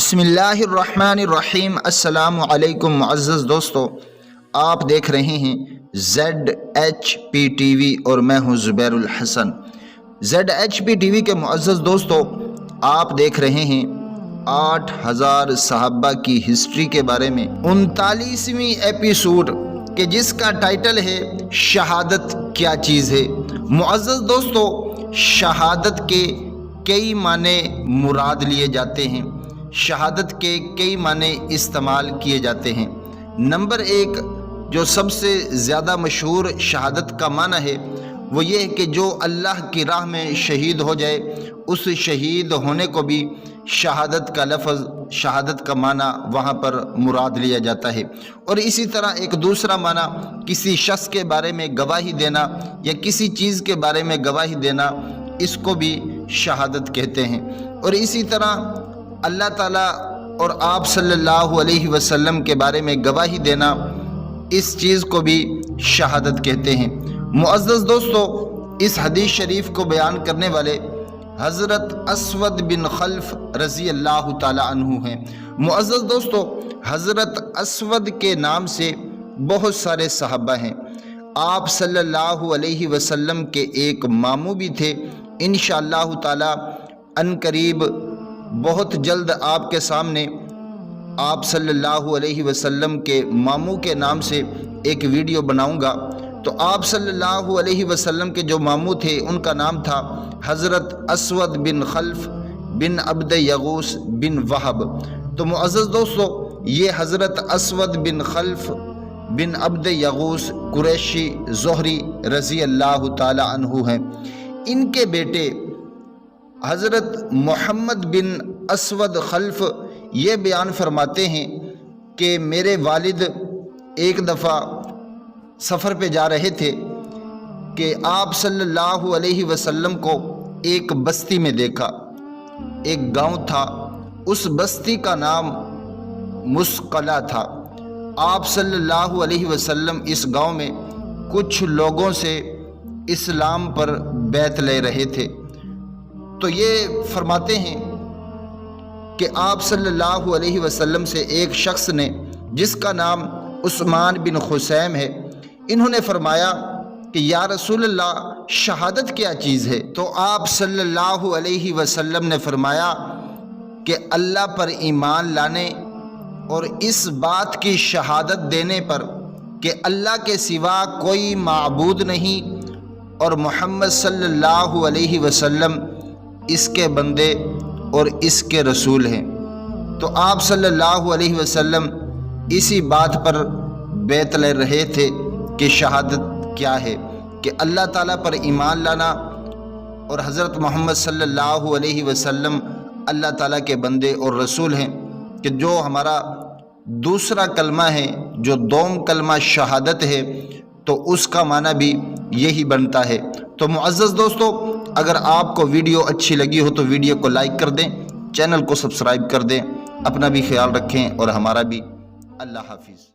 बिस्मिल्लाहिर्रहमानिर्रहीम। अस्सलामु अलैकुम मुअज़्ज़ज़ दोस्तों, आप देख रहे हैं ZHP टीवी और मैं हूं ज़ुबैरुल हसन। ZHP टीवी के मुअज़्ज़ज़ दोस्तों, आप देख रहे हैं 8000 सहाबा की हिस्ट्री के बारे में 39वीं एपिसोड के जिसका टाइटल है शहादत क्या चीज़ है। मुअज़्ज़ज़ दोस्तों, शहादत के कई माने मुराद लिए जाते हैं, शहादत के कई माने इस्तेमाल किए जाते हैं। नंबर एक जो सबसे ज़्यादा मशहूर शहादत का माना है वो ये है कि जो अल्लाह की राह में शहीद हो जाए, उस शहीद होने को भी शहादत का लफ्ज़, शहादत का माना वहाँ पर मुराद लिया जाता है। और इसी तरह एक दूसरा माना किसी शख्स के बारे में गवाही देना या किसी चीज़ के बारे में गवाही देना, इसको भी शहादत कहते हैं। और इसी तरह अल्लाह ताला और आप सल्लल्लाहु अलैहि वसल्लम के बारे में गवाही देना, इस चीज़ को भी शहादत कहते हैं। मुअज़्ज़ज़ दोस्तों, इस हदीस शरीफ को बयान करने वाले हज़रत अस्वद बिन खल्फ रज़ी अल्लाह ताला अन्हु हैं। मुअज़्ज़ज़ दोस्तों, हज़रत अस्वद के नाम से बहुत सारे सहाबा हैं। आप सल्लल्लाहु अलैहि वसल्लम के एक मामू भी थे। इंशाअल्लाह ताला अनकरीब बहुत जल्द आपके सामने आप सल्लल्लाहु अलैहि वसल्लम के मामू के नाम से एक वीडियो बनाऊंगा। तो आप सल्लल्लाहु अलैहि वसल्लम के जो मामू थे उनका नाम था हज़रत अस्वद बिन खल्फ बिन अब्द यगूस बिन वहब। तो मुअज़्ज़ज़ दोस्तों, ये हज़रत अस्वद बिन खल्फ बिन अब्द यगूस कुरैशी ज़ोहरी रज़ी अल्लाह ताला अन्हु हैं। इनके बेटे हज़रत मोहम्मद बिन अस्वद खल्फ ये बयान फरमाते हैं कि मेरे वालिद एक दफ़ा सफ़र पे जा रहे थे कि आप सल्लल्लाहु अलैहि वसल्लम को एक बस्ती में देखा। एक गांव था, उस बस्ती का नाम मुस्कला था। आप सल्लल्लाहु अलैहि वसल्लम इस गांव में कुछ लोगों से इस्लाम पर बैत ले रहे थे। तो ये फरमाते हैं कि आप सल्लल्लाहु अलैहि वसल्लम से एक शख्स ने, जिसका नाम उस्मान बिन खुसैम है, इन्होंने फरमाया कि या रसूल अल्लाह, शहादत क्या चीज़ है। तो आप सल्लल्लाहु अलैहि वसल्लम ने फरमाया कि अल्लाह पर ईमान लाने और इस बात की शहादत देने पर कि अल्लाह के सिवा कोई माबूद नहीं और मोहम्मद सल्लल्लाहु अलैहि वसल्लम इसके बंदे और इसके रसूल हैं। तो आप सल्लल्लाहु अलैहि वसल्लम इसी बात पर बैत ले रहे थे कि शहादत क्या है, कि अल्लाह ताला पर ईमान लाना और हज़रत मोहम्मद सल्लल्लाहु अलैहि वसल्लम अल्लाह ताला के बंदे और रसूल हैं। कि जो हमारा दूसरा कलमा है, जो दोम कलमा शहादत है, तो उसका माना भी यही बनता है। तो मुअज़्ज़ज़ दोस्तों, अगर आपको वीडियो अच्छी लगी हो तो वीडियो को लाइक कर दें, चैनल को सब्सक्राइब कर दें, अपना भी ख्याल रखें और हमारा भी। अल्लाह हाफिज़।